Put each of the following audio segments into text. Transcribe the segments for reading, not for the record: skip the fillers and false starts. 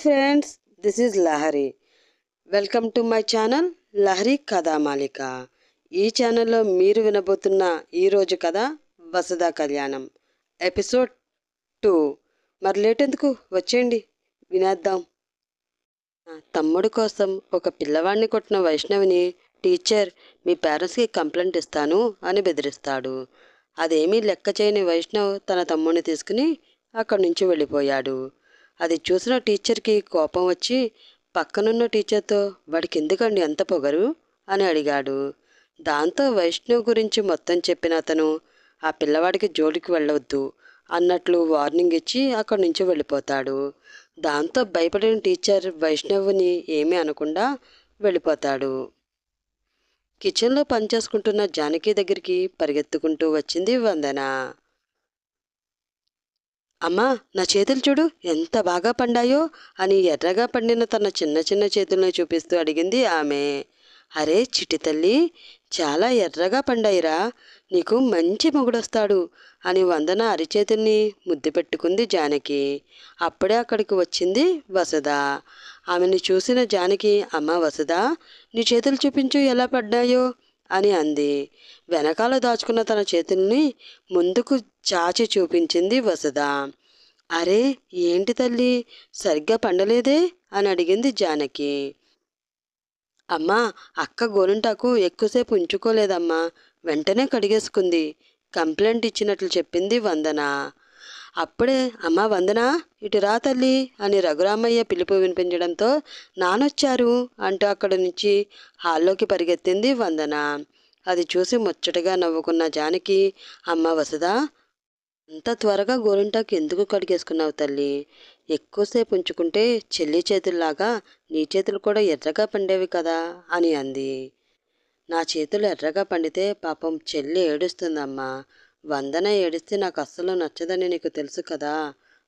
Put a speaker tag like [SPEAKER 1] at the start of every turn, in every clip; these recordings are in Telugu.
[SPEAKER 1] Friends, this is Lahari. Welcome to my channel Lahari Kathamalika. ఈ ఛానల్లో మీరు వినబోతున్న ఈరోజు కథ వసుధ కళ్యాణం ఎపిసోడ్ 2. మరి లేట్ ఎందుకు, వచ్చేయండి వినేద్దాం. తమ్ముడు కోసం ఒక పిల్లవాడిని కొట్టిన వైష్ణవిని టీచర్ మీ పేరెంట్స్కి కంప్లైంట్ ఇస్తాను అని బెదిరిస్తాడు. అదేమీ లెక్క చేయని వైష్ణవ్ తన తమ్ముడిని తీసుకుని అక్కడి నుంచి వెళ్ళిపోయాడు. అది చూసిన టీచర్కి కోపం వచ్చి పక్కనున్న టీచర్తో వాడికి ఎందుకండి అంత పొగరు అని అడిగాడు. దాంతో వైష్ణవ్ గురించి మొత్తం చెప్పిన అతను ఆ పిల్లవాడికి జోలికి వెళ్ళవద్దు అన్నట్లు వార్నింగ్ ఇచ్చి అక్కడి నుంచి వెళ్ళిపోతాడు. దాంతో భయపడిన టీచర్ వైష్ణవ్ని ఏమీ అనకుండా వెళ్ళిపోతాడు. కిచెన్లో పనిచేసుకుంటున్న జానకి దగ్గరికి పరిగెత్తుకుంటూ వచ్చింది వందన. అమ్మా, నా చేతులు చూడు ఎంత బాగా పండాయో అని ఎర్రగా పండిన తన చిన్న చిన్న చేతుల్ని చూపిస్తూ అడిగింది ఆమె. అరే చిట్టి తల్లి, చాలా ఎర్రగా పండాయిరా, నీకు మంచి మొగుడొస్తాడు అని వందన అరిచేతుల్ని ముద్దు పెట్టుకుంది జానకి. అప్పుడే అక్కడికి వచ్చింది వసుధ. ఆమెను చూసిన జానకి, అమ్మా వసుధ, నీ చేతులు చూపించు ఎలా పడ్డాయో అని అంది. వెనకాల దాచుకున్న తన చేతుల్ని ముందుకు చాచి చూపించింది వసుధ. అరే ఏంటి తల్లి, సరిగ్గా పండలేదే అని అడిగింది జానకి. అమ్మా, అక్క గోరింటాకు ఎక్కువసేపు ఉంచుకోలేదమ్మా, వెంటనే కడిగేసుకుంది, కంప్లైంట్ ఇచ్చినట్లు చెప్పింది వందన. అప్పుడే అమ్మా వందన, ఇటు రా తల్లి అని రఘురామయ్య పిలుపు వినిపించడంతో నానొచ్చారు అంటూ అక్కడి నుంచి హాల్లోకి పరిగెత్తింది వందన. అది చూసి ముచ్చటగా నవ్వుకున్న జానకి, అమ్మ వసుధ, అంత త్వరగా గోరింటాకు ఎందుకు కడిగేసుకున్నావు తల్లి? ఎక్కువసేపు ఉంచుకుంటే చెల్లి చేతుల్లాగా నీ చేతులు కూడా ఎర్రగా పండేవి కదా అని అంది. నా చేతులు ఎర్రగా పండితే పాపం చెల్లి ఏడుస్తుందమ్మా. వందన ఏడిస్తే నాకు అస్సలు నచ్చదని నీకు తెలుసు కదా,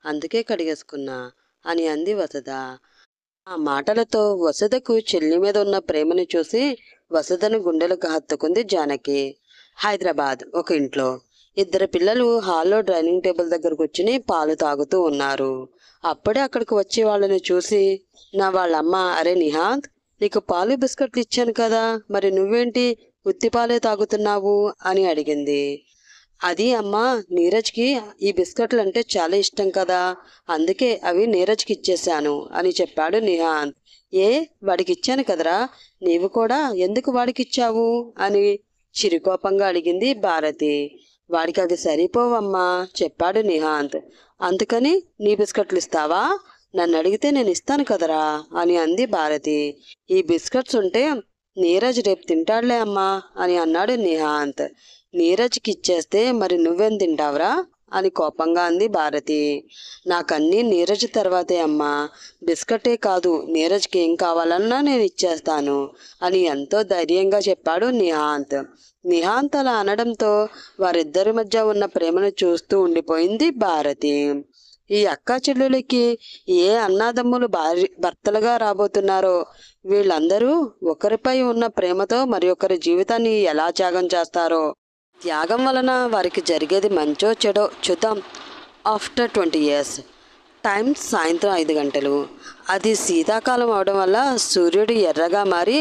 [SPEAKER 1] అందుకే కడిగేసుకున్నా అని అంది వసుధ. ఆ మాటలతో వసుధకు చెల్లి మీద ఉన్న ప్రేమని చూసి వసుధను గుండెలకు హత్తుకుంది జానకి. హైదరాబాద్ ఒక ఇంట్లో ఇద్దరు పిల్లలు హాల్లో డైనింగ్ టేబుల్ దగ్గర కూర్చుని పాలు తాగుతూ ఉన్నారు. అప్పుడే అక్కడికి వచ్చి వాళ్ళని చూసి వాళ్ళమ్మ, అరే నిహాంత్, నీకు పాలు బిస్కెట్లు ఇచ్చాను కదా, మరి నువ్వేంటి ఉత్తి పాలే తాగుతున్నావు అని అడిగింది. అది అమ్మా, నీరజ్కి ఈ బిస్కెట్లు అంటే చాలా ఇష్టం కదా, అందుకే అవి నీరజ్కి ఇచ్చేశాను అని చెప్పాడు నిహాంత్. ఏ, వాడికి ఇచ్చాను కదరా, నీవు కూడా ఎందుకు వాడికిచ్చావు అని చిరుకోపంగా అడిగింది భారతి. వాడికి అది సరిపోవమ్మా చెప్పాడు నిహాంత్. అందుకని నీ బిస్కెట్లు ఇస్తావా? నన్ను అడిగితే నేను ఇస్తాను కదరా అని అంది భారతి. ఈ బిస్కెట్స్ ఉంటే నీరజ్ రేపు తింటాడులే అమ్మా అని అన్నాడు నిహాంత్. నీరజ్కి ఇచ్చేస్తే మరి నువ్వేం తింటావురా అని కోపంగా అంది భారతి. నాకన్నీ నీరజ్ తర్వాతే అమ్మా, బిస్కెటే కాదు నీరజ్కి ఏం కావాలన్నా నేను ఇచ్చేస్తాను అని ఎంతో ధైర్యంగా చెప్పాడు నిహాంత్. నిహాంత్ అలా అనడంతో వారిద్దరి మధ్య ఉన్న ప్రేమను చూస్తూ ఉండిపోయింది భారతి. ఈ అక్కా చెల్లెలకి ఏ అన్నాదమ్ములు భర్తలుగా రాబోతున్నారో, వీళ్ళందరూ ఒకరిపై ఉన్న ప్రేమతో మరి ఒకరి జీవితాన్ని ఎలా త్యాగం చేస్తారో, త్యాగం వలన వారికి జరిగేది మంచో చెడో చూద్దాం. After 20 years. టైం సాయంత్రం 5 గంటలు. అది శీతాకాలం అవడం వల్ల సూర్యుడు ఎర్రగా మారి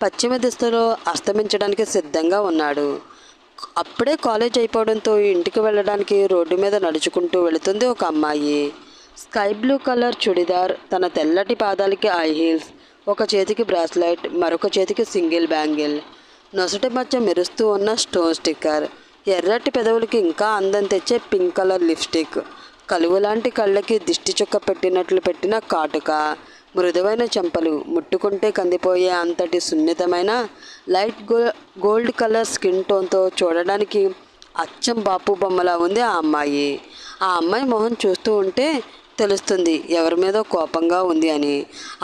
[SPEAKER 1] పశ్చిమ దిశలో అస్తమించడానికి సిద్ధంగా ఉన్నాడు. అప్పుడే కాలేజ్ అయిపోవడంతో ఇంటికి వెళ్ళడానికి రోడ్డు మీద నడుచుకుంటూ వెళుతుంది ఒక అమ్మాయి. స్కై బ్లూ కలర్ చుడిదార్, తన తెల్లటి పాదాలకి ఐ హీల్స్, ఒక చేతికి బ్రాస్లెట్, మరొక చేతికి సింగిల్ బ్యాంగిల్, నొసటి మధ్య మెరుస్తూ ఉన్న స్టోన్ స్టిక్కర్, ఎర్రటి పెదవులకి ఇంకా అందం తెచ్చే పింక్ కలర్ లిప్స్టిక్, కలువలాంటి కళ్ళకి దిష్టి చుక్క పెట్టినట్లు పెట్టిన కాటుక, మృదువైన చెంపలు, ముట్టుకుంటే కందిపోయే అంతటి సున్నితమైన లైట్ గోల్డ్ కలర్ స్కిన్ టోన్తో చూడడానికి అచ్చం బాపు బొమ్మలా ఉంది ఆ అమ్మాయి. ఆ అమ్మాయి మొహం చూస్తూ ఉంటే తెలుస్తుంది ఎవరి మీదో కోపంగా ఉంది అని.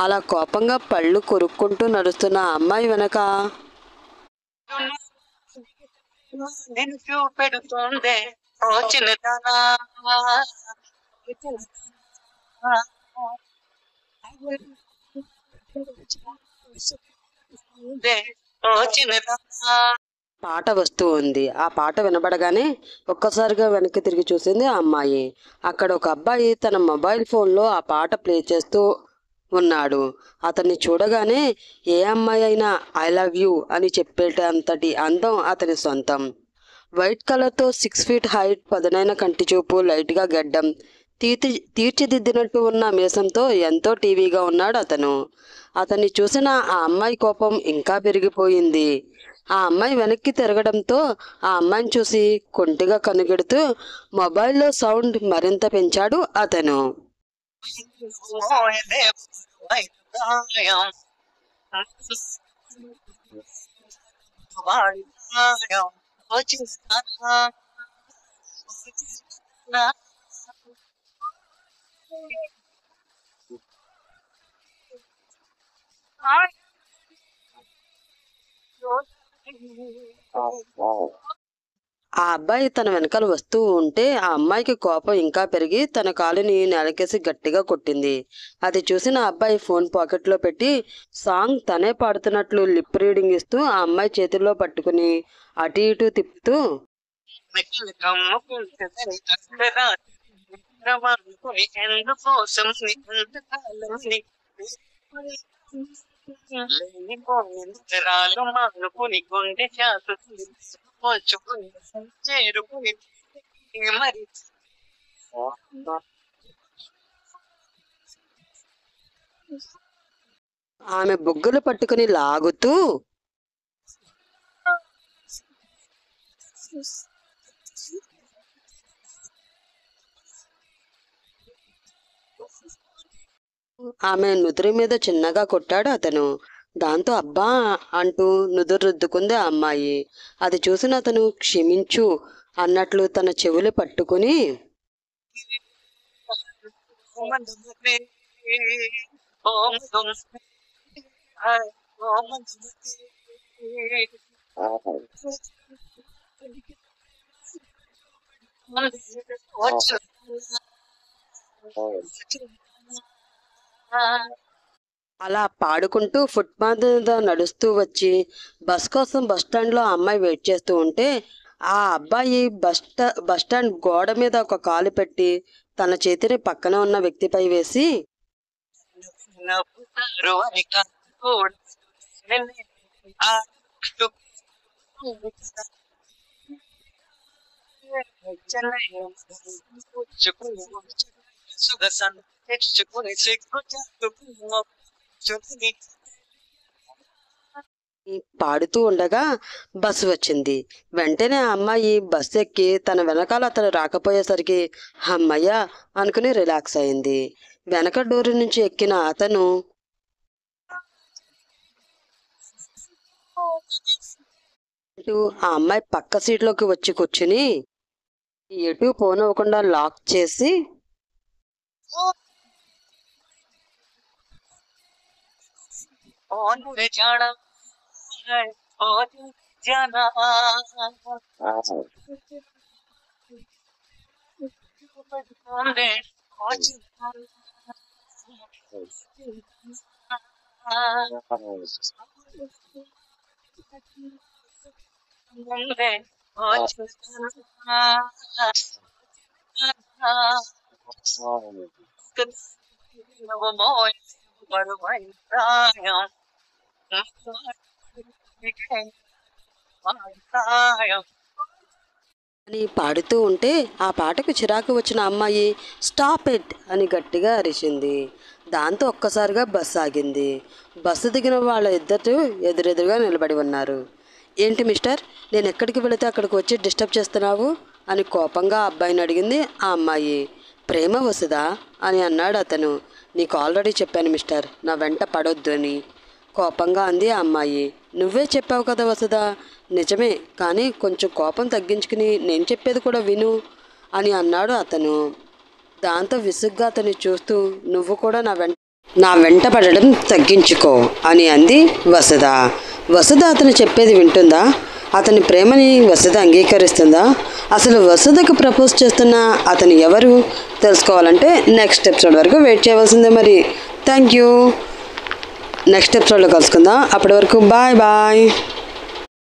[SPEAKER 1] అలా కోపంగా పళ్ళు కొరుక్కుంటూ నడుస్తున్న ఆ అమ్మాయి వెనక పాట వస్తూ ఉంది. ఆ పాట వినబడగానే ఒక్కసారిగా వెనక్కి తిరిగి చూసింది ఆ అమ్మాయి. అక్కడ ఒక అబ్బాయి తన మొబైల్ ఫోన్లో ఆ పాట ప్లే చేస్తూ ఉన్నాడు. అతన్ని చూడగానే ఏ అమ్మాయి అయినా ఐ లవ్ యూ అని చెప్పేటంతటి అందం అతని సొంతం. వైట్ కలర్తో 6 feet హైట్, పదునైన కంటి చూపు, లైట్గా గడ్డం, తీర్చిదిద్దినట్టు ఉన్న మీసంతో ఎంతో టీవీగా ఉన్నాడు అతను. అతన్ని చూసిన ఆ అమ్మాయి కోపం ఇంకా పెరిగిపోయింది. ఆ అమ్మాయి వెనక్కి తిరగడంతో ఆ అమ్మాయిని చూసి కొంటిగా కనుగెడుతూ మొబైల్లో సౌండ్ మరింత పెంచాడు అతను. ఆ అబ్బాయి తన వెనకాల వస్తూ ఉంటే ఆ అమ్మాయికి కోపం ఇంకా పెరిగి తన కాలుని నేలకేసి గట్టిగా కొట్టింది. అది చూసిన ఆ అబ్బాయి ఫోన్ పాకెట్లో పెట్టి సాంగ్ తనే పాడుతున్నట్లు లిప్ రీడింగ్ ఇస్తూ ఆ అమ్మాయి చేతుల్లో పట్టుకుని అటు ఇటు తిప్పుతూ ఆమె బుగ్గలు పట్టుకుని లాగుతూ ఆమె నుదురు మీద చిన్నగా కొట్టాడు అతను. దాంతో అబ్బా అంటూ నుదురు రుద్దుకుంది ఆ అమ్మాయి. అది చూసిన అతను క్షమించు అన్నట్లు తన చెవులు పట్టుకుని అలా పాడుకుంటూ ఫుట్పాత్ మీద నడుస్తూ వచ్చి బస్ కోసం బస్టాండ్లో ఆ అమ్మాయి వెయిట్ చేస్తూ ఉంటే ఆ అబ్బాయి బస్టాండ్ గోడ మీద ఒక కాలు పెట్టి తన చేతిని పక్కన ఉన్న వ్యక్తిపై వేసి పాడుతూ ఉండగా బస్సు వచ్చింది. వెంటనే ఆ అమ్మాయి బస్సు ఎక్కి తన వెనకాల అతను రాకపోయేసరికి అమ్మయ్య అనుకుని రిలాక్స్ అయింది. వెనక డోరు నుంచి ఎక్కిన అతను ఆ అమ్మాయి పక్క సీట్లోకి వచ్చి కూర్చుని ఎటు పోనివ్వకుండా లాక్ చేసి అని పాడుతూ ఉంటే ఆ పాటకు చిరాకు వచ్చిన అమ్మాయి స్టాప్ ఇట్ అని గట్టిగా అరిచింది. దాంతో ఒక్కసారిగా బస్సు ఆగింది. బస్సు దిగిన వాళ్ళ ఇద్దరు ఎదురెదురుగా నిలబడి ఉన్నారు. ఏంటి మిస్టర్, నేను ఎక్కడికి వెళితే అక్కడికి వచ్చి డిస్టర్బ్ చేస్తున్నావు అని కోపంగా ఆ అబ్బాయిని అడిగింది ఆ అమ్మాయి. ప్రేమ వసుదా అని అన్నాడు అతను. నీకు ఆల్రెడీ చెప్పాను మిస్టర్, నా వెంట పడొద్దు అని కోపంగా అంది ఆ అమ్మాయి. నువ్వే చెప్పావు కదా వసుదా. నిజమే, కానీ కొంచెం కోపం తగ్గించుకుని నేను చెప్పేది కూడా విను అని అన్నాడు అతను. దాంతో విసుగ్గా అతన్ని చూస్తూ నువ్వు కూడా నా వెంట పడడం తగ్గించుకో అని అంది వసుధ. వసుధ అతను చెప్పేది వింటుందా? అతని ప్రేమని వసుధ అంగీకరిస్తుందా? అసలు వసుధకు ప్రపోజ్ చేస్తున్న అతను ఎవరు తెలుసుకోవాలంటే నెక్స్ట్ ఎపిసోడ్ వరకు వెయిట్ చేయవలసిందే. మరి థ్యాంక్ యూ. నెక్స్ట్ ఎపిసోడ్లో కలుసుకుందాం. అప్పటి వరకు బాయ్ బాయ్.